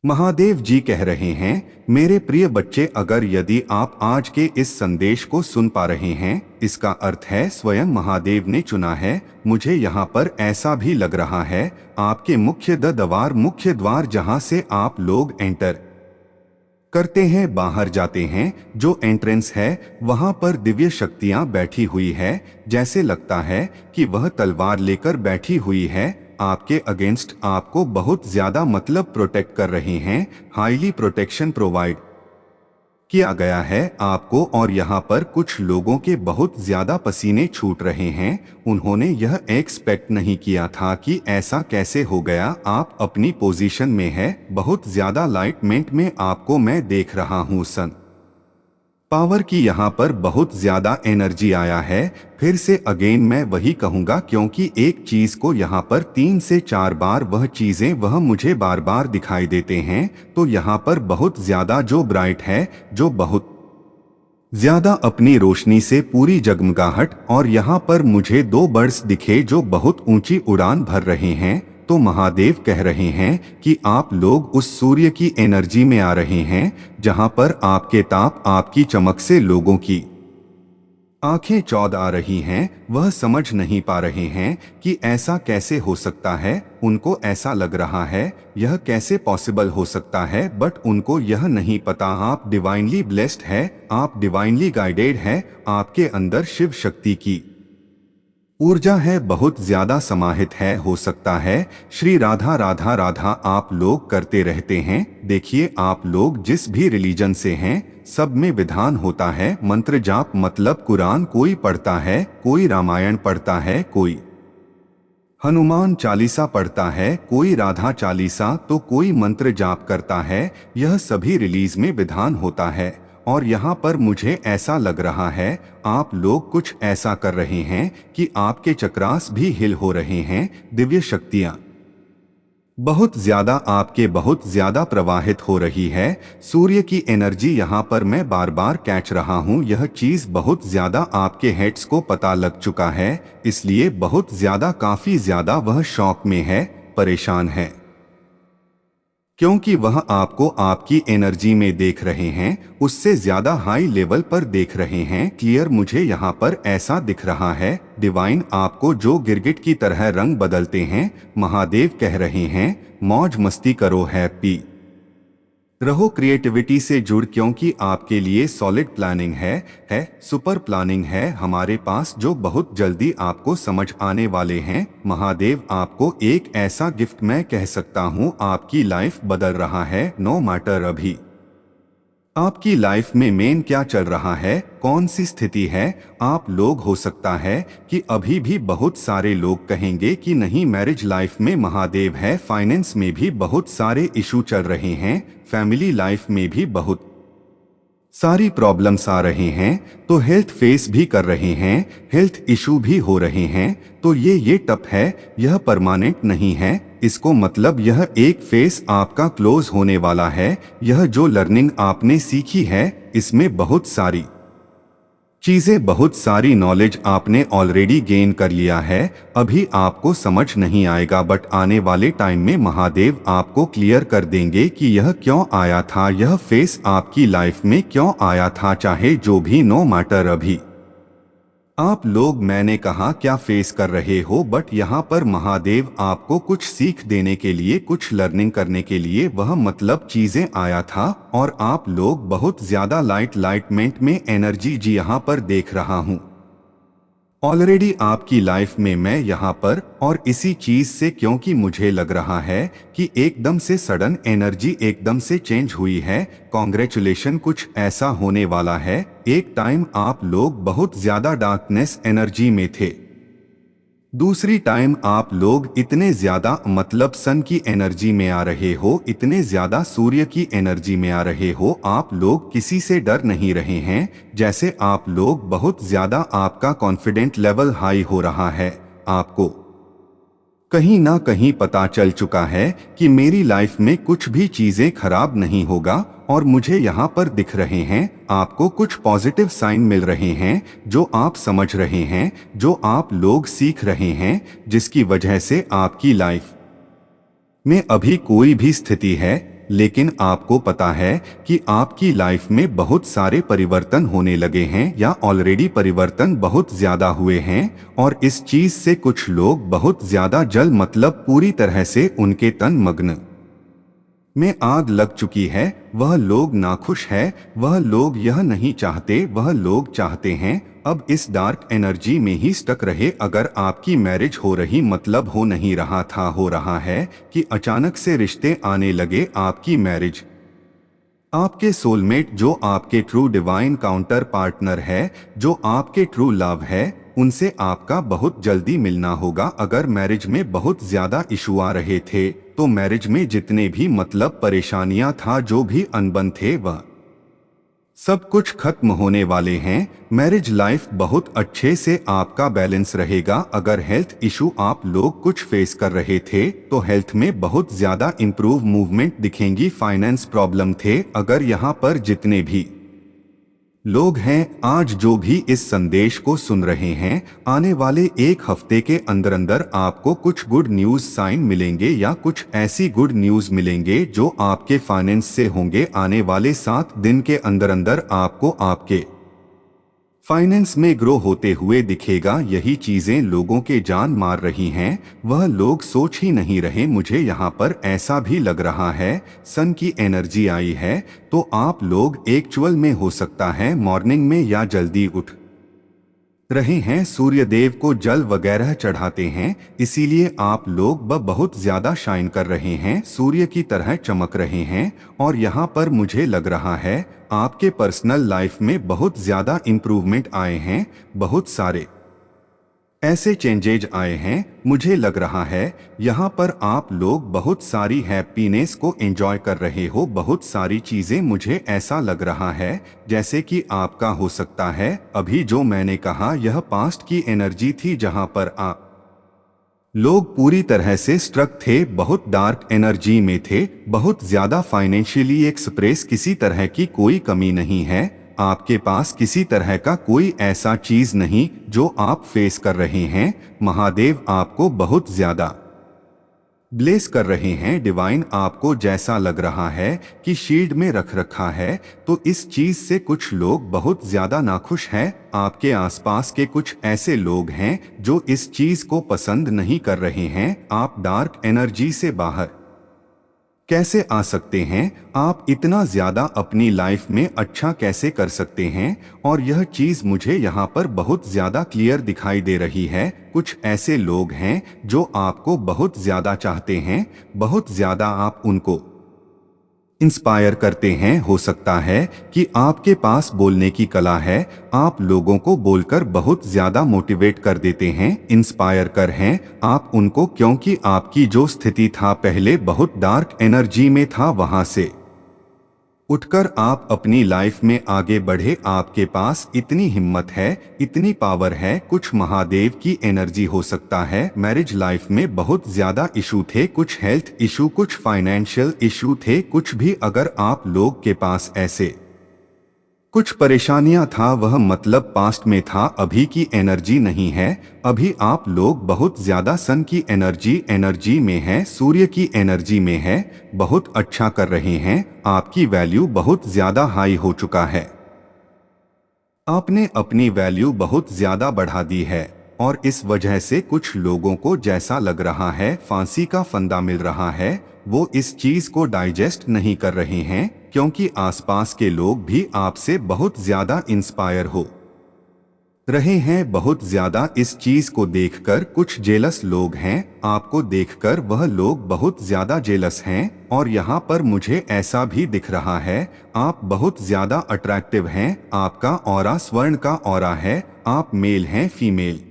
महादेव जी कह रहे हैं, मेरे प्रिय बच्चे, अगर यदि आप आज के इस संदेश को सुन पा रहे हैं, इसका अर्थ है स्वयं महादेव ने चुना है। मुझे यहाँ पर ऐसा भी लग रहा है, आपके मुख्य द्वार जहाँ से आप लोग एंटर करते हैं, बाहर जाते हैं, जो एंट्रेंस है वहां पर दिव्य शक्तियां बैठी हुई है। जैसे लगता है कि वह तलवार लेकर बैठी हुई है आपके अगेंस्ट, आपको बहुत ज्यादा मतलब प्रोटेक्ट कर रहे हैं। हाईली प्रोटेक्शन प्रोवाइड किया गया है आपको। और यहाँ पर कुछ लोगों के बहुत ज्यादा पसीने छूट रहे हैं। उन्होंने यह एक्सपेक्ट नहीं किया था कि ऐसा कैसे हो गया। आप अपनी पोजीशन में है, बहुत ज्यादा लाइटमेंट में आपको मैं देख रहा हूँ। सन पावर की यहाँ पर बहुत ज्यादा एनर्जी आया है। फिर से अगेन मैं वही कहूँगा, क्योंकि एक चीज को यहाँ पर 3 से 4 बार वह चीजें वह मुझे बार बार दिखाई देते हैं। तो यहाँ पर बहुत ज्यादा जो ब्राइट है, जो बहुत ज्यादा अपनी रोशनी से पूरी जगमगाहट, और यहाँ पर मुझे 2 बर्ड्स दिखे जो बहुत ऊंची उड़ान भर रहे हैं। तो महादेव कह रहे हैं कि आप लोग उस सूर्य की एनर्जी में आ रहे हैं, जहां पर आपके ताप, आपकी चमक से लोगों की आंखें चौध आ रही हैं। वह समझ नहीं पा रहे हैं कि ऐसा कैसे हो सकता है। उनको ऐसा लग रहा है यह कैसे पॉसिबल हो सकता है, बट उनको यह नहीं पता आप डिवाइनली ब्लेस्ड है, आप डिवाइनली गाइडेड है। आपके अंदर शिव शक्ति की ऊर्जा है, बहुत ज्यादा समाहित है। हो सकता है श्री राधा राधा राधा आप लोग करते रहते हैं। देखिए, आप लोग जिस भी रिलीजन से हैं, सब में विधान होता है मंत्र जाप, मतलब कुरान कोई पढ़ता है, कोई रामायण पढ़ता है, कोई हनुमान चालीसा पढ़ता है, कोई राधा चालीसा, तो कोई मंत्र जाप करता है। यह सभी रिलीज में विधान होता है। और यहाँ पर मुझे ऐसा लग रहा है आप लोग कुछ ऐसा कर रहे हैं कि आपके चक्रास भी हिल हो रहे हैं। दिव्य शक्तियाँ बहुत ज्यादा प्रवाहित हो रही है। सूर्य की एनर्जी यहाँ पर मैं बार बार कैच रहा हूँ। यह चीज बहुत ज्यादा आपके हेड्स को पता लग चुका है, इसलिए बहुत ज्यादा, काफी ज्यादा वह शॉक में है, परेशान है, क्योंकि वह आपको आपकी एनर्जी में देख रहे हैं, उससे ज्यादा हाई लेवल पर देख रहे हैं। क्लियर मुझे यहाँ पर ऐसा दिख रहा है। डिवाइन आपको जो गिरगिट की तरह रंग बदलते हैं, महादेव कह रहे हैं मौज मस्ती करो, हैप्पी रहो, क्रिएटिविटी से जुड़, क्योंकि आपके लिए सॉलिड प्लानिंग है सुपर प्लानिंग है हमारे पास, जो बहुत जल्दी आपको समझ आने वाले हैं। महादेव आपको एक ऐसा गिफ्ट मैं कह सकता हूँ, आपकी लाइफ बदल रहा है। नो मैटर अभी आपकी लाइफ में मेन क्या चल रहा है, कौन सी स्थिति है। आप लोग हो सकता है कि अभी भी बहुत सारे लोग कहेंगे कि नहीं, मैरिज लाइफ में महादेव है, फाइनेंस में भी बहुत सारे इशू चल रहे हैं, फैमिली लाइफ में भी बहुत सारी प्रॉब्लम्स आ रहे हैं, तो हेल्थ फेस भी कर रहे हैं, हेल्थ इशू भी हो रहे हैं। तो ये टफ है, यह परमानेंट नहीं है। इसको मतलब यह एक फेस आपका क्लोज होने वाला है। यह जो लर्निंग आपने सीखी है, इसमें बहुत सारी चीजें, बहुत सारी नॉलेज आपने ऑलरेडी गेन कर लिया है। अभी आपको समझ नहीं आएगा, बट आने वाले टाइम में महादेव आपको क्लियर कर देंगे कि यह क्यों आया था, यह फेस आपकी लाइफ में क्यों आया था। चाहे जो भी, नो मैटर अभी आप लोग, मैंने कहा क्या फेस कर रहे हो, बट यहाँ पर महादेव आपको कुछ सीख देने के लिए, कुछ लर्निंग करने के लिए वह मतलब चीजें आया था। और आप लोग बहुत ज्यादा लाइटमेंट में एनर्जी जी यहाँ पर देख रहा हूँ ऑलरेडी आपकी लाइफ में मैं यहाँ पर, और इसी चीज से, क्योंकि मुझे लग रहा है कि एकदम से सडन एनर्जी एकदम से चेंज हुई है। कॉन्ग्रेचुलेशन, कुछ ऐसा होने वाला है। एक टाइम आप लोग बहुत ज्यादा डार्कनेस एनर्जी में थे, दूसरी टाइम आप लोग इतने ज्यादा मतलब सन की एनर्जी में आ रहे हो, इतने ज्यादा सूर्य की एनर्जी में आ रहे हो। आप लोग किसी से डर नहीं रहे हैं, जैसे आप लोग बहुत ज्यादा, आपका कॉन्फिडेंट लेवल हाई हो रहा है। आपको कहीं ना कहीं पता चल चुका है कि मेरी लाइफ में कुछ भी चीजें खराब नहीं होगा, और मुझे यहाँ पर दिख रहे हैं आपको कुछ पॉजिटिव साइन मिल रहे हैं, जो आप समझ रहे हैं, जो आप लोग सीख रहे हैं, जिसकी वजह से आपकी लाइफ में अभी कोई भी स्थिति है, लेकिन आपको पता है कि आपकी लाइफ में बहुत सारे परिवर्तन होने लगे हैं या ऑलरेडी परिवर्तन बहुत ज्यादा हुए हैं और इस चीज से कुछ लोग बहुत ज्यादा जल मतलब पूरी तरह से उनके तन मग्न में आग लग चुकी है। वह लोग नाखुश है, वह लोग यह नहीं चाहते, वह लोग चाहते हैं अब इस डार्क एनर्जी में ही स्टक रहे। अगर आपकी मैरिज हो रही मतलब हो नहीं रहा था, हो रहा है कि अचानक से रिश्ते आने लगे, आपकी मैरिज, आपके सोलमेट जो आपके ट्रू डिवाइन काउंटर पार्टनर है, जो आपके ट्रू लव है, उनसे आपका बहुत जल्दी मिलना होगा। अगर मैरिज में बहुत ज्यादा इशू आ रहे थे तो मैरिज में जितने भी मतलब परेशानियां था, जो भी अनबन थे, वह सब कुछ खत्म होने वाले हैं। मैरिज लाइफ बहुत अच्छे से आपका बैलेंस रहेगा। अगर हेल्थ इशू आप लोग कुछ फेस कर रहे थे तो हेल्थ में बहुत ज्यादा इंप्रूव मूवमेंट दिखेंगी। फाइनेंस प्रॉब्लम थे, अगर यहाँ पर जितने भी लोग हैं आज जो भी इस संदेश को सुन रहे हैं, आने वाले एक हफ्ते के अंदर अंदर आपको कुछ गुड न्यूज साइन मिलेंगे या कुछ ऐसी गुड न्यूज मिलेंगे जो आपके फाइनेंस से होंगे। आने वाले 7 दिन के अंदर अंदर आपको आपके फाइनेंस में ग्रो होते हुए दिखेगा। यही चीजें लोगों के जान मार रही हैं, वह लोग सोच ही नहीं रहे। मुझे यहाँ पर ऐसा भी लग रहा है सन की एनर्जी आई है, तो आप लोग एक्चुअल में हो सकता है मॉर्निंग में या जल्दी उठ रहे हैं, सूर्य देव को जल वगैरह चढ़ाते हैं, इसीलिए आप लोग बहुत ज्यादा शाइन कर रहे हैं, सूर्य की तरह चमक रहे हैं। और यहाँ पर मुझे लग रहा है आपके पर्सनल लाइफ में बहुत ज्यादा इंप्रूवमेंट आए हैं, बहुत सारे ऐसे चेंजेज आए हैं। मुझे लग रहा है यहाँ पर आप लोग बहुत सारी हैप्पीनेस को एंजॉय कर रहे हो, बहुत सारी चीजें। मुझे ऐसा लग रहा है जैसे कि आपका हो सकता है अभी जो मैंने कहा यह पास्ट की एनर्जी थी, जहां पर आप लोग पूरी तरह से स्ट्रक थे, बहुत डार्क एनर्जी में थे, बहुत ज्यादा फाइनेंशियली एक्सप्रेस, किसी तरह की कोई कमी नहीं है, आपके पास किसी तरह का कोई ऐसा चीज नहीं जो आप फेस कर रहे हैं। महादेव आपको बहुत ज्यादा ब्लेस कर रहे हैं। डिवाइन आपको जैसा लग रहा है कि शील्ड में रख रखा है, तो इस चीज से कुछ लोग बहुत ज्यादा नाखुश हैं। आपके आसपास के कुछ ऐसे लोग हैं जो इस चीज को पसंद नहीं कर रहे हैं। आप डार्क एनर्जी से बाहर कैसे आ सकते हैं, आप इतना ज्यादा अपनी लाइफ में अच्छा कैसे कर सकते हैं। और यह चीज मुझे यहाँ पर बहुत ज्यादा क्लियर दिखाई दे रही है। कुछ ऐसे लोग हैं जो आपको बहुत ज्यादा चाहते हैं, बहुत ज्यादा आप उनको इंस्पायर करते हैं। हो सकता है कि आपके पास बोलने की कला है, आप लोगों को बोलकर बहुत ज्यादा मोटिवेट कर देते हैं, इंस्पायर कर हैं आप उनको, क्योंकि आपकी जो स्थिति था पहले बहुत डार्क एनर्जी में था, वहां से उठकर आप अपनी लाइफ में आगे बढ़े। आपके पास इतनी हिम्मत है, इतनी पावर है। कुछ महादेव की एनर्जी हो सकता है। मैरिज लाइफ में बहुत ज्यादा इशू थे, कुछ हेल्थ इशू, कुछ फाइनेंशियल इशू थे, कुछ भी अगर आप लोग के पास ऐसे कुछ परेशानियां था, वह मतलब पास्ट में था, अभी की एनर्जी नहीं है। अभी आप लोग बहुत ज्यादा सन की एनर्जी में है, सूर्य की एनर्जी में है, बहुत अच्छा कर रहे हैं। आपकी वैल्यू बहुत ज्यादा हाई हो चुका है, आपने अपनी वैल्यू बहुत ज्यादा बढ़ा दी है। और इस वजह से कुछ लोगों को जैसा लग रहा है फांसी का फंदा मिल रहा है, वो इस चीज को डाइजेस्ट नहीं कर रहे हैं, क्योंकि आसपास के लोग भी आपसे बहुत ज्यादा इंस्पायर हो रहे हैं। बहुत ज्यादा इस चीज को देखकर कुछ जेलस लोग हैं, आपको देखकर वह लोग बहुत ज्यादा जेलस हैं। और यहाँ पर मुझे ऐसा भी दिख रहा है आप बहुत ज्यादा अट्रैक्टिव हैं, आपका ऑरा स्वर्ण का ऑरा है, आप मेल हैं फीमेल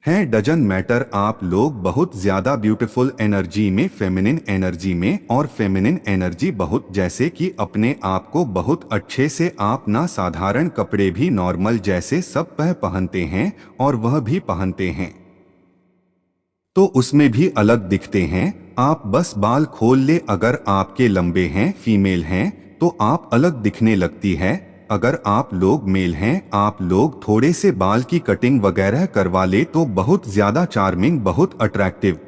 हैं, डजन मैटर, आप लोग बहुत ज्यादा ब्यूटीफुल एनर्जी में, फेमिनिन एनर्जी में। और फेमिनिन एनर्जी बहुत, जैसे कि अपने आप को बहुत अच्छे से, आप ना साधारण कपड़े भी नॉर्मल जैसे सब पहनते हैं और वह भी पहनते हैं तो उसमें भी अलग दिखते हैं। आप बस बाल खोल ले, अगर आपके लंबे हैं, फीमेल हैं, तो आप अलग दिखने लगती है। अगर आप लोग मेल हैं, आप लोग थोड़े से बाल की कटिंग वगैरह करवा ले तो बहुत ज्यादा चार्मिंग, बहुत अट्रैक्टिव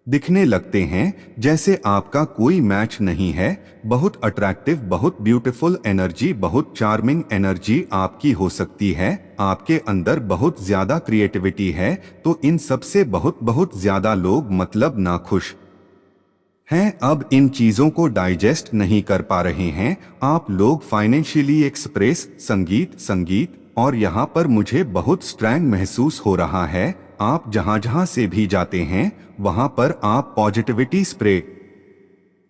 दिखने लगते हैं जैसे आपका कोई मैच नहीं है। बहुत अट्रैक्टिव, बहुत ब्यूटीफुल एनर्जी, बहुत चार्मिंग एनर्जी आपकी हो सकती है। आपके अंदर बहुत ज्यादा क्रिएटिविटी है। तो इन सब से बहुत बहुत ज्यादा लोग मतलब नाखुश हैं, अब इन चीजों को डाइजेस्ट नहीं कर पा रहे हैं। आप लोग फाइनेंशियली एक्सप्रेस, संगीत और यहाँ पर मुझे बहुत स्ट्रैंग महसूस हो रहा है। आप जहाँ जहाँ से भी जाते हैं वहाँ पर आप पॉजिटिविटी स्प्रे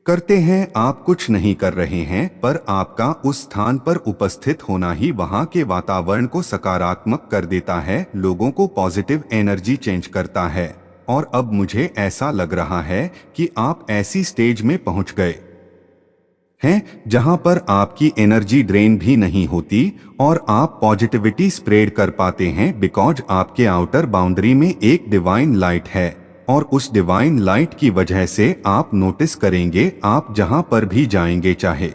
करते हैं। आप कुछ नहीं कर रहे हैं, पर आपका उस स्थान पर उपस्थित होना ही वहाँ के वातावरण को सकारात्मक कर देता है, लोगों को पॉजिटिव एनर्जी चेंज करता है। और अब मुझे ऐसा लग रहा है कि आप ऐसी स्टेज में पहुंच गए हैं जहां पर आपकी एनर्जी ड्रेन भी नहीं होती और आप पॉजिटिविटी स्प्रेड कर पाते हैं, बिकॉज आपके आउटर बाउंड्री में एक डिवाइन लाइट है। और उस डिवाइन लाइट की वजह से आप नोटिस करेंगे, आप जहां पर भी जाएंगे, चाहे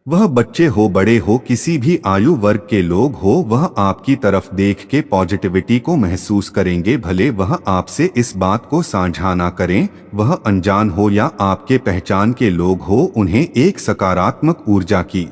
वह बच्चे हो, बड़े हो, किसी भी आयु वर्ग के लोग हो, वह आपकी तरफ देख के पॉजिटिविटी को महसूस करेंगे। भले वह आपसे इस बात को साझा ना करें, वह अनजान हो या आपके पहचान के लोग हो, उन्हें एक सकारात्मक ऊर्जा की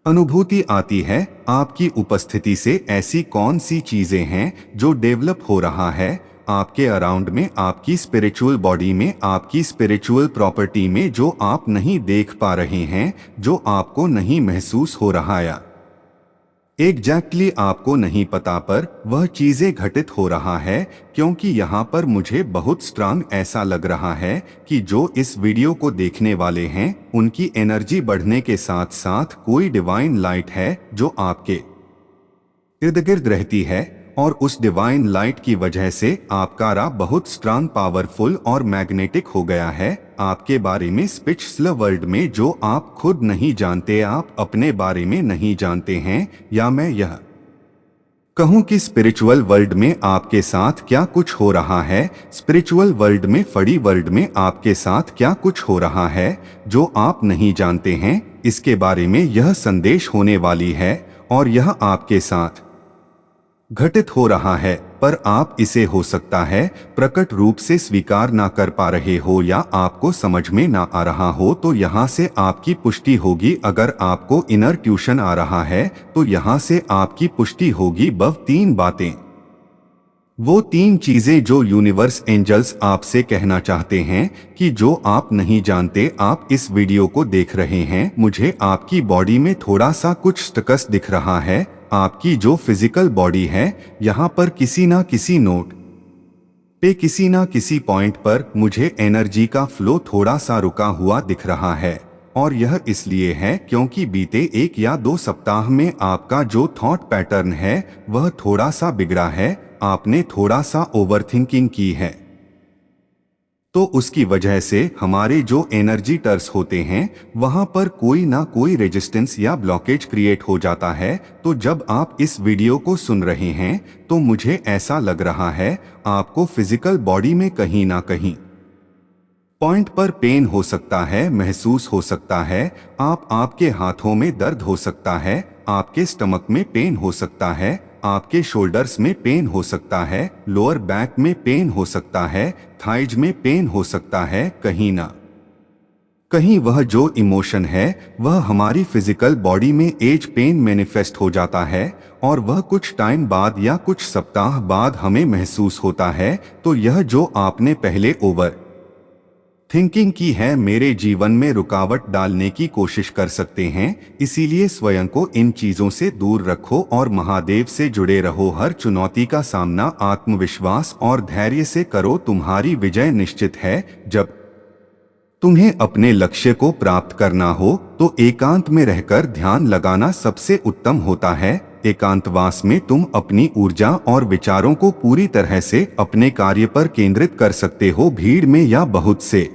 अनुभूति आती है। आपकी उपस्थिति से ऐसी कौन सी चीजें हैं जो डेवलप हो रहा है आपके अराउंड में, आपकी स्पिरिचुअल बॉडी में, आपकी स्पिरिचुअल प्रॉपर्टी में, जो आप नहीं देख पा रहे हैं, जो आपको नहीं महसूस हो रहा या एग्जैक्टली आपको नहीं पता, पर वह चीजें घटित हो रहा है। क्योंकि यहाँ पर मुझे बहुत स्ट्रांग ऐसा लग रहा है कि जो इस वीडियो को देखने वाले हैं, उनकी एनर्जी बढ़ने के साथ साथ कोई डिवाइन लाइट है जो आपके इर्द गिर्द रहती है। और उस डिवाइन लाइट की वजह से आपका रा बहुत स्ट्रांग, पावरफुल और मैग्नेटिक हो गया है। आपके बारे में स्पिरिचुअल वर्ल्ड में जो आप खुद नहीं जानते, आप अपने बारे में नहीं जानते हैं, या मैं यह कहूं कि स्पिरिचुअल वर्ल्ड में आपके साथ क्या कुछ हो रहा है, स्पिरिचुअल वर्ल्ड में, फड़ी वर्ल्ड में आपके साथ क्या कुछ हो रहा है जो आप नहीं जानते हैं, इसके बारे में यह संदेश होने वाली है। और यह आपके साथ घटित हो रहा है, पर आप इसे हो सकता है प्रकट रूप से स्वीकार ना कर पा रहे हो या आपको समझ में ना आ रहा हो। तो यहाँ से आपकी पुष्टि होगी। अगर आपको इनर ट्यूशन आ रहा है तो यहाँ से आपकी पुष्टि होगी। बस 3 बातें, वो 3 चीजें जो यूनिवर्स एंजल्स आपसे कहना चाहते हैं कि जो आप नहीं जानते। आप इस वीडियो को देख रहे हैं, मुझे आपकी बॉडी में थोड़ा सा कुछ स्टकस दिख रहा है। आपकी जो फिजिकल बॉडी है, यहाँ पर किसी ना किसी नोट पे, किसी ना किसी पॉइंट पर मुझे एनर्जी का फ्लो थोड़ा सा रुका हुआ दिख रहा है। और यह इसलिए है क्योंकि बीते 1 या 2 सप्ताह में आपका जो थॉट पैटर्न है वह थोड़ा सा बिगड़ा है। आपने थोड़ा सा ओवरथिंकिंग की है, तो उसकी वजह से हमारे जो एनर्जी टर्स होते हैं वहां पर कोई ना कोई रेजिस्टेंस या ब्लॉकेज क्रिएट हो जाता है। तो जब आप इस वीडियो को सुन रहे हैं तो मुझे ऐसा लग रहा है आपको फिजिकल बॉडी में कहीं ना कहीं पॉइंट पर पेन हो सकता है, महसूस हो सकता है। आपके हाथों में दर्द हो सकता है, आपके स्टमक में पेन हो सकता है, आपके शोल्डर्स में पेन हो सकता है, लोअर बैक में पेन हो सकता है, थाइज में पेन हो सकता है। कहीं ना कहीं वह जो इमोशन है वह हमारी फिजिकल बॉडी में एज पेन मैनिफेस्ट हो जाता है और वह कुछ टाइम बाद या कुछ सप्ताह बाद हमें महसूस होता है। तो यह जो आपने पहले ओवर थिंकिंग की है, मेरे जीवन में रुकावट डालने की कोशिश कर सकते हैं। इसीलिए स्वयं को इन चीजों से दूर रखो और महादेव से जुड़े रहो। हर चुनौती का सामना आत्मविश्वास और धैर्य से करो, तुम्हारी विजय निश्चित है। जब तुम्हें अपने लक्ष्य को प्राप्त करना हो तो एकांत में रहकर ध्यान लगाना सबसे उत्तम होता है। एकांतवास में तुम अपनी ऊर्जा और विचारों को पूरी तरह से अपने कार्य पर केंद्रित कर सकते हो। भीड़ में या बहुत से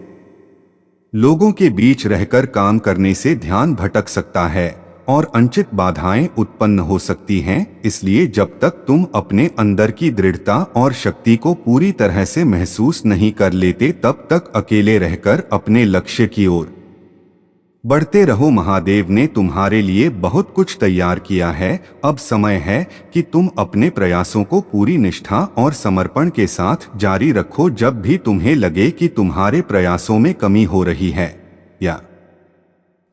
लोगों के बीच रहकर काम करने से ध्यान भटक सकता है और अनुचित बाधाएं उत्पन्न हो सकती हैं। इसलिए जब तक तुम अपने अंदर की दृढ़ता और शक्ति को पूरी तरह से महसूस नहीं कर लेते, तब तक अकेले रहकर अपने लक्ष्य की ओर बढ़ते रहो, महादेव ने तुम्हारे लिए बहुत कुछ तैयार किया है। अब समय है कि तुम अपने प्रयासों को पूरी निष्ठा और समर्पण के साथ जारी रखो। जब भी तुम्हें लगे कि तुम्हारे प्रयासों में कमी हो रही है या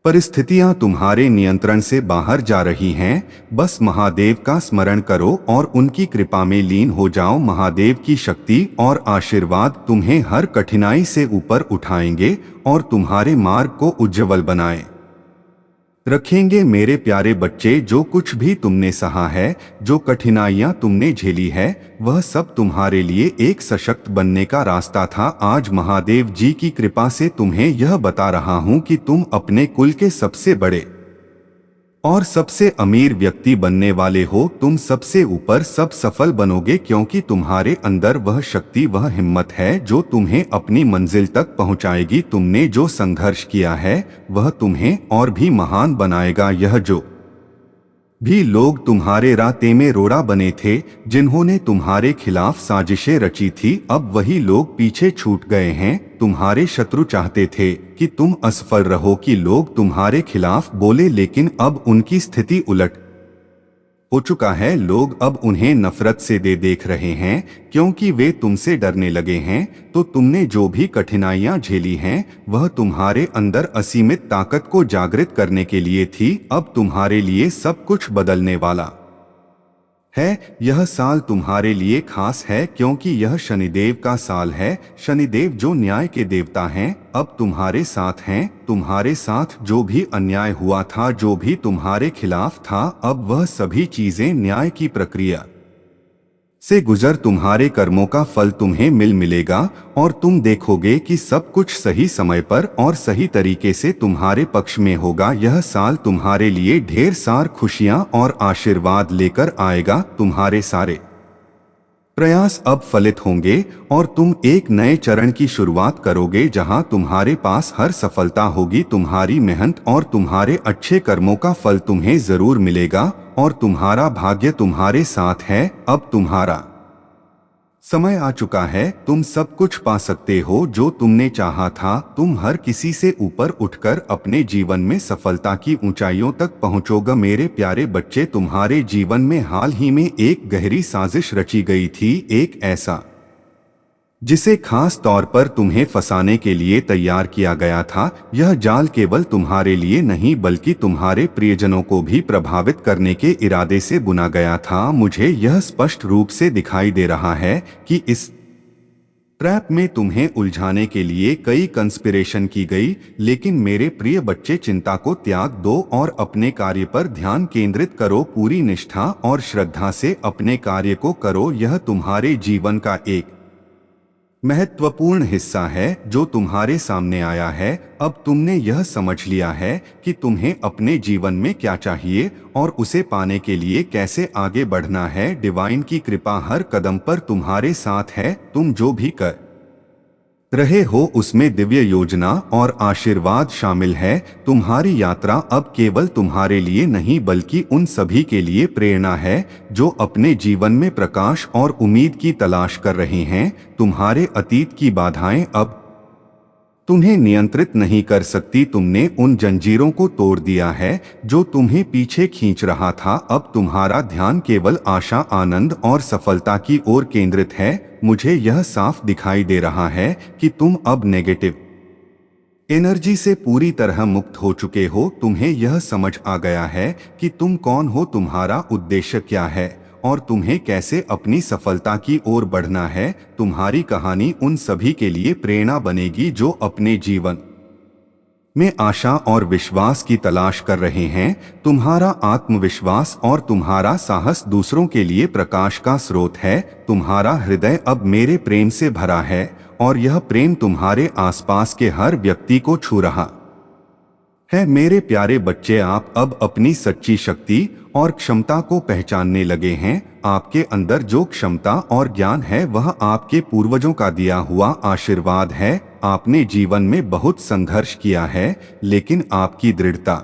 परिस्थितियां तुम्हारे नियंत्रण से बाहर जा रही हैं, बस महादेव का स्मरण करो और उनकी कृपा में लीन हो जाओ। महादेव की शक्ति और आशीर्वाद तुम्हें हर कठिनाई से ऊपर उठाएंगे और तुम्हारे मार्ग को उज्जवल बनाए रखेंगे। मेरे प्यारे बच्चे, जो कुछ भी तुमने सहा है, जो कठिनाइयां तुमने झेली है, वह सब तुम्हारे लिए एक सशक्त बनने का रास्ता था। आज महादेव जी की कृपा से तुम्हें यह बता रहा हूं कि तुम अपने कुल के सबसे बड़े और सबसे अमीर व्यक्ति बनने वाले हो। तुम सबसे ऊपर सब सफल बनोगे, क्योंकि तुम्हारे अंदर वह शक्ति, वह हिम्मत है जो तुम्हें अपनी मंजिल तक पहुंचाएगी। तुमने जो संघर्ष किया है वह तुम्हें और भी महान बनाएगा। यह जो भी लोग तुम्हारे रास्ते में रोड़ा बने थे, जिन्होंने तुम्हारे खिलाफ साजिशें रची थी, अब वही लोग पीछे छूट गए हैं। तुम्हारे शत्रु चाहते थे कि तुम असफल रहो, कि लोग तुम्हारे खिलाफ बोले, लेकिन अब उनकी स्थिति उलट हो चुका है। लोग अब उन्हें नफरत से देख रहे हैं, क्योंकि वे तुमसे डरने लगे हैं। तो तुमने जो भी कठिनाइयां झेली हैं, वह तुम्हारे अंदर असीमित ताकत को जागृत करने के लिए थी। अब तुम्हारे लिए सब कुछ बदलने वाला है। यह साल तुम्हारे लिए खास है, क्योंकि यह शनिदेव का साल है। शनिदेव जो न्याय के देवता हैं, अब तुम्हारे साथ हैं। तुम्हारे साथ जो भी अन्याय हुआ था, जो भी तुम्हारे खिलाफ था, अब वह सभी चीजें न्याय की प्रक्रिया से गुजर तुम्हारे कर्मों का फल तुम्हें मिलेगा और तुम देखोगे कि सब कुछ सही समय पर और सही तरीके से तुम्हारे पक्ष में होगा। यह साल तुम्हारे लिए ढेर सार खुशियां और आशीर्वाद लेकर आएगा। तुम्हारे सारे प्रयास अब फलित होंगे और तुम एक नए चरण की शुरुआत करोगे, जहां तुम्हारे पास हर सफलता होगी। तुम्हारी मेहनत और तुम्हारे अच्छे कर्मों का फल तुम्हें जरूर मिलेगा और तुम्हारा भाग्य तुम्हारे साथ है। अब तुम्हारा समय आ चुका है, तुम सब कुछ पा सकते हो जो तुमने चाहा था। तुम हर किसी से ऊपर उठकर अपने जीवन में सफलता की ऊंचाइयों तक पहुंचोगे। मेरे प्यारे बच्चे, तुम्हारे जीवन में हाल ही में एक गहरी साजिश रची गई थी, एक ऐसा जिसे खास तौर पर तुम्हें फंसाने के लिए तैयार किया गया था। यह जाल केवल तुम्हारे लिए नहीं, बल्कि तुम्हारे प्रियजनों को भी प्रभावित करने के इरादे से बुना गया था। मुझे यह स्पष्ट रूप से दिखाई दे रहा है कि इस ट्रैप में तुम्हें उलझाने के लिए कई कंस्पिरेशन की गई। लेकिन मेरे प्रिय बच्चे, चिंता को त्याग दो और अपने कार्य पर ध्यान केंद्रित करो। पूरी निष्ठा और श्रद्धा से अपने कार्य को करो। यह तुम्हारे जीवन का एक महत्वपूर्ण हिस्सा है जो तुम्हारे सामने आया है। अब तुमने यह समझ लिया है कि तुम्हें अपने जीवन में क्या चाहिए और उसे पाने के लिए कैसे आगे बढ़ना है। डिवाइन की कृपा हर कदम पर तुम्हारे साथ है। तुम जो भी कर रहे हो उसमें दिव्य योजना और आशीर्वाद शामिल है। तुम्हारी यात्रा अब केवल तुम्हारे लिए नहीं, बल्कि उन सभी के लिए प्रेरणा है जो अपने जीवन में प्रकाश और उम्मीद की तलाश कर रहे हैं। तुम्हारे अतीत की बाधाएं अब तुम्हें नियंत्रित नहीं कर सकती। तुमने उन जंजीरों को तोड़ दिया है जो तुम्हें पीछे खींच रहा था। अब तुम्हारा ध्यान केवल आशा, आनंद और सफलता की ओर केंद्रित है। मुझे यह साफ दिखाई दे रहा है कि तुम अब नेगेटिव एनर्जी से पूरी तरह मुक्त हो चुके हो। तुम्हें यह समझ आ गया है कि तुम कौन हो, तुम्हारा उद्देश्य क्या है और तुम्हें कैसे अपनी सफलता की ओर बढ़ना है। तुम्हारी कहानी उन सभी के लिए प्रेरणा बनेगी जो अपने जीवन में आशा और विश्वास की तलाश कर रहे हैं। तुम्हारा आत्मविश्वास और तुम्हारा साहस दूसरों के लिए प्रकाश का स्रोत है। तुम्हारा हृदय अब मेरे प्रेम से भरा है और यह प्रेम तुम्हारे आसपास के हर व्यक्ति को छू रहा है। मेरे प्यारे बच्चे, आप अब अपनी सच्ची शक्ति और क्षमता को पहचानने लगे हैं। आपके अंदर जो क्षमता और ज्ञान है वह आपके पूर्वजों का दिया हुआ आशीर्वाद है। आपने जीवन में बहुत संघर्ष किया है, लेकिन आपकी दृढ़ता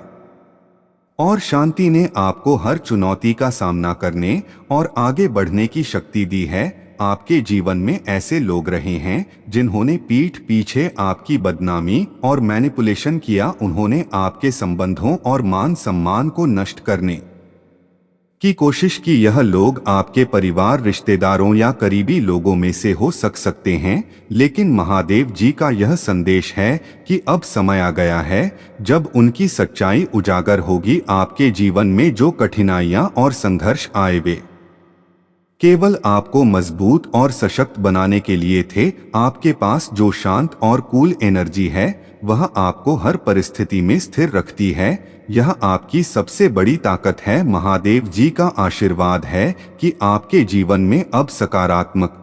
और शांति ने आपको हर चुनौती का सामना करने और आगे बढ़ने की शक्ति दी है। आपके जीवन में ऐसे लोग रहे हैं जिन्होंने पीठ पीछे आपकी बदनामी और मैनिपुलेशन किया। उन्होंने आपके संबंधों और मान सम्मान को नष्ट करने की कोशिश की। यह लोग आपके परिवार, रिश्तेदारों या करीबी लोगों में से हो सकते हैं, लेकिन महादेव जी का यह संदेश है कि अब समय आ गया है जब उनकी सच्चाई उजागर होगी। आपके जीवन में जो कठिनाइयां और संघर्ष आए वे केवल आपको मजबूत और सशक्त बनाने के लिए थे। आपके पास जो शांत और कूल एनर्जी है वह आपको हर परिस्थिति में स्थिर रखती है। यह आपकी सबसे बड़ी ताकत है। महादेव जी का आशीर्वाद है कि आपके जीवन में अब सकारात्मक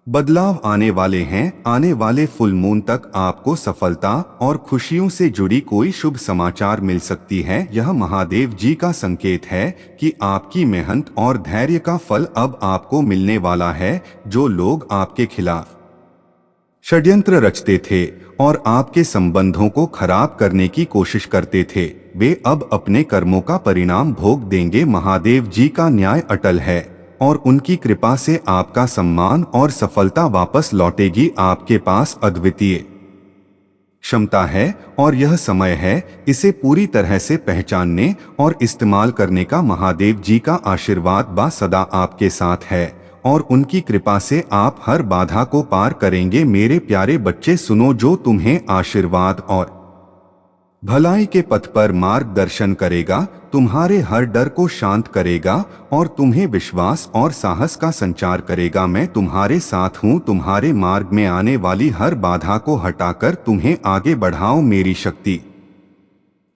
बदलाव आने वाले हैं। आने वाले फुल मून तक आपको सफलता और खुशियों से जुड़ी कोई शुभ समाचार मिल सकती है। यह महादेव जी का संकेत है कि आपकी मेहनत और धैर्य का फल अब आपको मिलने वाला है। जो लोग आपके खिलाफ षड्यंत्र रचते थे और आपके संबंधों को खराब करने की कोशिश करते थे, वे अब अपने कर्मों का परिणाम भोग देंगे। महादेव जी का न्याय अटल है और उनकी कृपा से आपका सम्मान और सफलता वापस लौटेगी। आपके पास अद्वितीय क्षमता है और यह समय है इसे पूरी तरह से पहचानने और इस्तेमाल करने का। महादेव जी का आशीर्वाद सदा आपके साथ है और उनकी कृपा से आप हर बाधा को पार करेंगे। मेरे प्यारे बच्चे सुनो, जो तुम्हें आशीर्वाद और भलाई के पथ पर मार्गदर्शन करेगा, तुम्हारे हर डर को शांत करेगा और तुम्हें विश्वास और साहस का संचार करेगा। मैं तुम्हारे साथ हूँ। तुम्हारे मार्ग में आने वाली हर बाधा को हटाकर तुम्हें आगे बढ़ाओ। मेरी शक्ति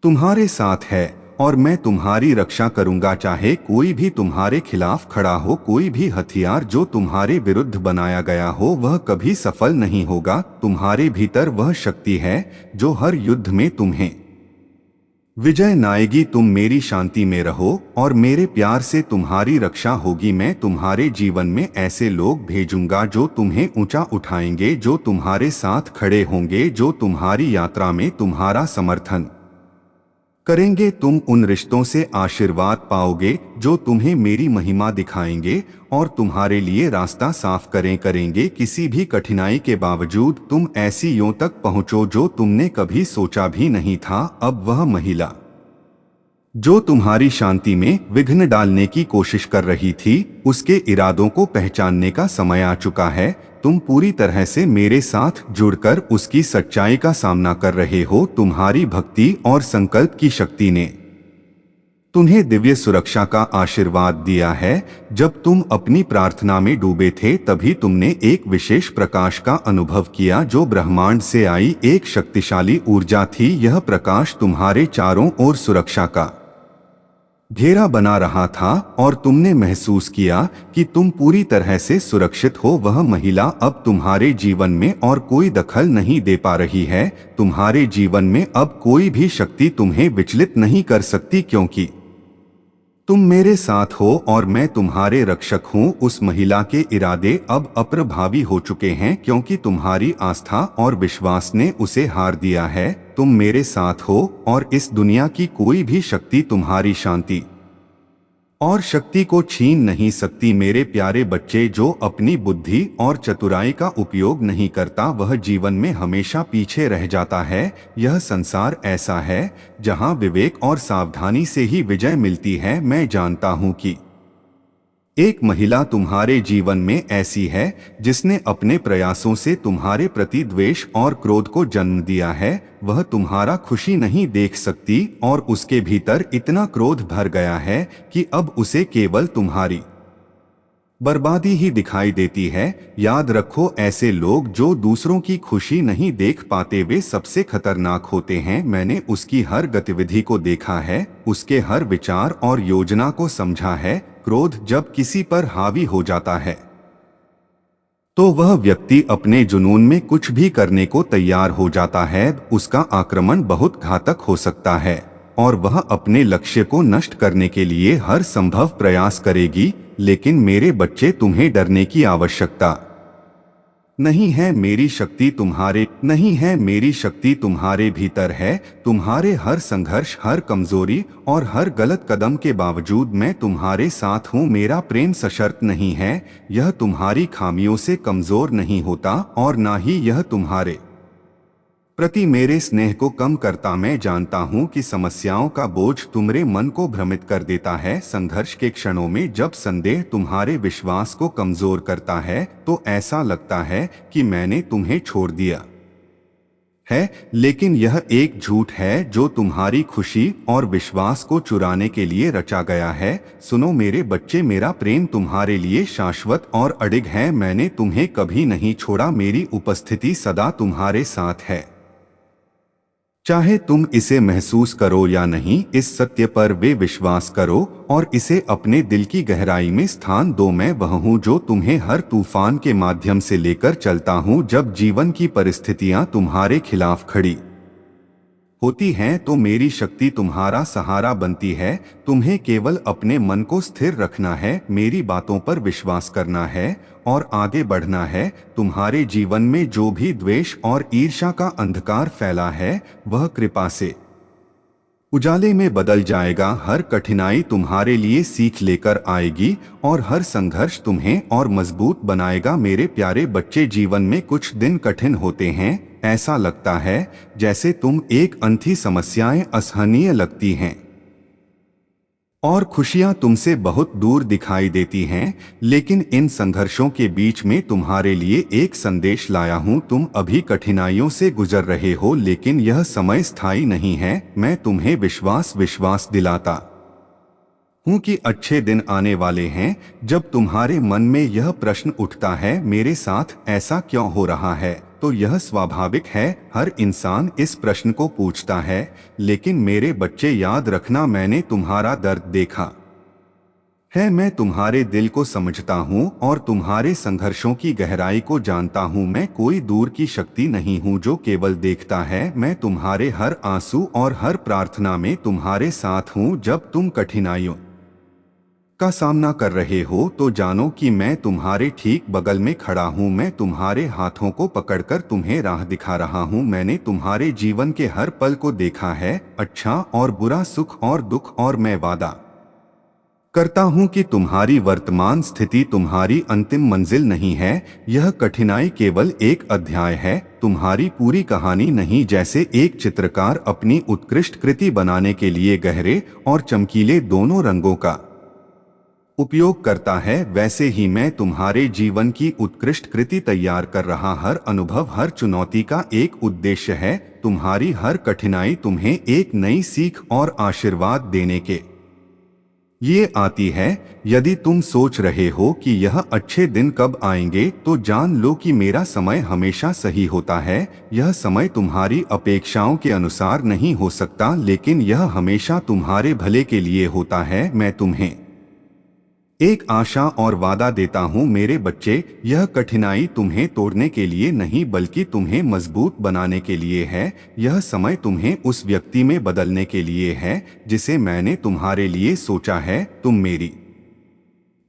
तुम्हारे साथ है और मैं तुम्हारी रक्षा करूंगा। चाहे कोई भी तुम्हारे खिलाफ खड़ा हो, कोई भी हथियार जो तुम्हारे विरुद्ध बनाया गया हो वह कभी सफल नहीं होगा। तुम्हारे भीतर वह शक्ति है जो हर युद्ध में तुम्हें विजय लाएगी। तुम मेरी शांति में रहो और मेरे प्यार से तुम्हारी रक्षा होगी। मैं तुम्हारे जीवन में ऐसे लोग भेजूंगा जो तुम्हें ऊंचा उठाएंगे, जो तुम्हारे साथ खड़े होंगे, जो तुम्हारी यात्रा में तुम्हारा समर्थन करेंगे। तुम उन रिश्तों से आशीर्वाद पाओगे जो तुम्हें मेरी महिमा दिखाएंगे और तुम्हारे लिए रास्ता साफ करेंगे। किसी भी कठिनाई के बावजूद तुम ऐसी यों तक पहुंचो जो तुमने कभी सोचा भी नहीं था। अब वह महिला जो तुम्हारी शांति में विघ्न डालने की कोशिश कर रही थी, उसके इरादों को पहचानने का समय आ चुका है। तुम पूरी तरह से मेरे साथ जुड़कर उसकी सच्चाई का सामना कर रहे हो। तुम्हारी भक्ति और संकल्प की शक्ति ने तुम्हें दिव्य सुरक्षा का आशीर्वाद दिया है। जब तुम अपनी प्रार्थना में डूबे थे तभी तुमने एक विशेष प्रकाश का अनुभव किया जो ब्रह्मांड से आई एक शक्तिशाली ऊर्जा थी। यह प्रकाश तुम्हारे चारों ओर सुरक्षा का घेरा बना रहा था और तुमने महसूस किया कि तुम पूरी तरह से सुरक्षित हो। वह महिला अब तुम्हारे जीवन में और कोई दखल नहीं दे पा रही है। तुम्हारे जीवन में अब कोई भी शक्ति तुम्हें विचलित नहीं कर सकती, क्योंकि तुम मेरे साथ हो और मैं तुम्हारे रक्षक हूँ। उस महिला के इरादे अब अप्रभावी हो चुके हैं क्योंकि तुम्हारी आस्था और विश्वास ने उसे हार दिया है। तुम मेरे साथ हो और इस दुनिया की कोई भी शक्ति तुम्हारी शांति और शक्ति को छीन नहीं सकती। मेरे प्यारे बच्चे, जो अपनी बुद्धि और चतुराई का उपयोग नहीं करता वह जीवन में हमेशा पीछे रह जाता है। यह संसार ऐसा है जहां विवेक और सावधानी से ही विजय मिलती है। मैं जानता हूं कि एक महिला तुम्हारे जीवन में ऐसी है जिसने अपने प्रयासों से तुम्हारे प्रति द्वेष और क्रोध को जन्म दिया है। वह तुम्हारा खुशी नहीं देख सकती और उसके भीतर इतना क्रोध भर गया है कि अब उसे केवल तुम्हारी बर्बादी ही दिखाई देती है। याद रखो, ऐसे लोग जो दूसरों की खुशी नहीं देख पाते वे सबसे खतरनाक होते हैं। मैंने उसकी हर गतिविधि को देखा है, उसके हर विचार और योजना को समझा है। क्रोध जब किसी पर हावी हो जाता है तो वह व्यक्ति अपने जुनून में कुछ भी करने को तैयार हो जाता है। उसका आक्रमण बहुत घातक हो सकता है और वह अपने लक्ष्य को नष्ट करने के लिए हर संभव प्रयास करेगी। लेकिन मेरे बच्चे, तुम्हें डरने की आवश्यकता नहीं है मेरी शक्ति तुम्हारे भीतर है। तुम्हारे हर संघर्ष, हर कमजोरी और हर गलत कदम के बावजूद मैं तुम्हारे साथ हूँ। मेरा प्रेम सशर्त नहीं है, यह तुम्हारी खामियों से कमजोर नहीं होता और ना ही यह तुम्हारे प्रति मेरे स्नेह को कम करता। मैं जानता हूँ कि समस्याओं का बोझ तुम्हारे मन को भ्रमित कर देता है। संघर्ष के क्षणों में जब संदेह तुम्हारे विश्वास को कमजोर करता है तो ऐसा लगता है कि मैंने तुम्हें छोड़ दिया है, लेकिन यह एक झूठ है जो तुम्हारी खुशी और विश्वास को चुराने के लिए रचा गया है। सुनो मेरे बच्चे, मेरा प्रेम तुम्हारे लिए शाश्वत और अडिग है। मैंने तुम्हें कभी नहीं छोड़ा, मेरी उपस्थिति सदा तुम्हारे साथ है। चाहे तुम इसे महसूस करो या नहीं, इस सत्य पर वे विश्वास करो और इसे अपने दिल की गहराई में स्थान दो। मैं वह हूँ जो तुम्हें हर तूफान के माध्यम से लेकर चलता हूँ। जब जीवन की परिस्थितियाँ तुम्हारे खिलाफ खड़ी होती हैं तो मेरी शक्ति तुम्हारा सहारा बनती है। तुम्हें केवल अपने मन को स्थिर रखना है, मेरी बातों पर विश्वास करना है और आगे बढ़ना है। तुम्हारे जीवन में जो भी द्वेष और ईर्ष्या का अंधकार फैला है वह कृपा से उजाले में बदल जाएगा। हर कठिनाई तुम्हारे लिए सीख लेकर आएगी और हर संघर्ष तुम्हें और मजबूत बनाएगा। मेरे प्यारे बच्चे, जीवन में कुछ दिन कठिन होते हैं। ऐसा लगता है जैसे तुम एक अनथी समस्याएं असहनीय लगती हैं और खुशियां तुमसे बहुत दूर दिखाई देती हैं, लेकिन इन संघर्षों के बीच में तुम्हारे लिए एक संदेश लाया हूं। तुम अभी कठिनाइयों से गुजर रहे हो, लेकिन यह समय स्थायी नहीं है। मैं तुम्हें विश्वास दिलाता हूं कि अच्छे दिन आने वाले हैं। जब तुम्हारे मन में यह प्रश्न उठता है, मेरे साथ ऐसा क्यों हो रहा है, तो यह स्वाभाविक है। हर इंसान इस प्रश्न को पूछता है, लेकिन मेरे बच्चे याद रखना, मैंने तुम्हारा दर्द देखा है। मैं तुम्हारे दिल को समझता हूँ और तुम्हारे संघर्षों की गहराई को जानता हूँ। मैं कोई दूर की शक्ति नहीं हूँ जो केवल देखता है। मैं तुम्हारे हर आंसू और हर प्रार्थना में तुम्हारे साथ हूँ। जब तुम कठिनाइयों का सामना कर रहे हो तो जानो कि मैं तुम्हारे ठीक बगल में खड़ा हूँ। मैं तुम्हारे हाथों को पकड़कर तुम्हें राह दिखा रहा हूँ। मैंने तुम्हारे जीवन के हर पल को देखा है, अच्छा और बुरा, सुख और दुख, और मैं वादा करता हूँ कि तुम्हारी वर्तमान स्थिति तुम्हारी अंतिम मंजिल नहीं है। यह कठिनाई केवल एक अध्याय है, तुम्हारी पूरी कहानी नहीं। जैसे एक चित्रकार अपनी उत्कृष्ट कृति बनाने के लिए गहरे और चमकीले दोनों रंगों का उपयोग करता है, वैसे ही मैं तुम्हारे जीवन की उत्कृष्ट कृति तैयार कर रहा। हर अनुभव, हर चुनौती का एक उद्देश्य है। तुम्हारी हर कठिनाई तुम्हें एक नई सीख और आशीर्वाद देने के ये आती है। यदि तुम सोच रहे हो कि यह अच्छे दिन कब आएंगे, तो जान लो कि मेरा समय हमेशा सही होता है। यह समय तुम्हारी अपेक्षाओं के अनुसार नहीं हो सकता, लेकिन यह हमेशा तुम्हारे भले के लिए होता है। मैं तुम्हें एक आशा और वादा देता हूँ मेरे बच्चे, यह कठिनाई तुम्हें तोड़ने के लिए नहीं बल्कि तुम्हें मजबूत बनाने के लिए है। यह समय तुम्हें उस व्यक्ति में बदलने के लिए है जिसे मैंने तुम्हारे लिए सोचा है। तुम मेरी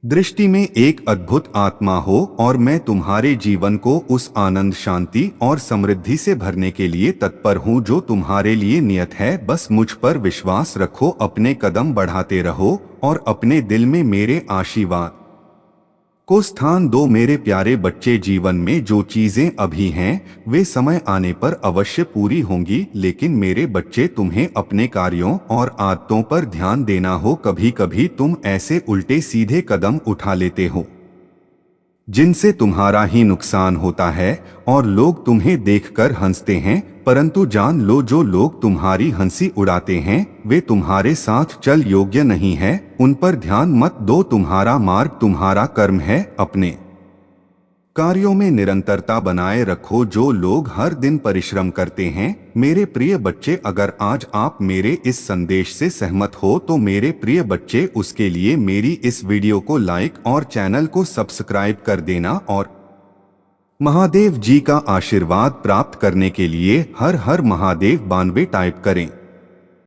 दृष्टि में एक अद्भुत आत्मा हो और मैं तुम्हारे जीवन को उस आनंद, शांति और समृद्धि से भरने के लिए तत्पर हूँ जो तुम्हारे लिए नियत है। बस मुझ पर विश्वास रखो, अपने कदम बढ़ाते रहो और अपने दिल में मेरे आशीर्वाद को स्थान दो। मेरे प्यारे बच्चे, जीवन में जो चीजें अभी हैं वे समय आने पर अवश्य पूरी होंगी, लेकिन मेरे बच्चे, तुम्हें अपने कार्यों और आदतों पर ध्यान देना हो। कभी कभी तुम ऐसे उल्टे सीधे कदम उठा लेते हो जिनसे तुम्हारा ही नुकसान होता है और लोग तुम्हें देखकर हंसते हैं, परंतु जान लो जो लोग तुम्हारी हंसी उड़ाते हैं वे तुम्हारे साथ चल योग्य नहीं है। उन पर ध्यान मत दो, तुम्हारा मार्ग तुम्हारा कर्म है। अपने कार्यों में निरंतरता बनाए रखो। जो लोग हर दिन परिश्रम करते हैं, मेरे प्रिय बच्चे, अगर आज आप मेरे इस संदेश से सहमत हो तो मेरे प्रिय बच्चे, उसके लिए मेरी इस वीडियो को लाइक और चैनल को सब्सक्राइब कर देना और महादेव जी का आशीर्वाद प्राप्त करने के लिए हर हर महादेव 92 टाइप करें।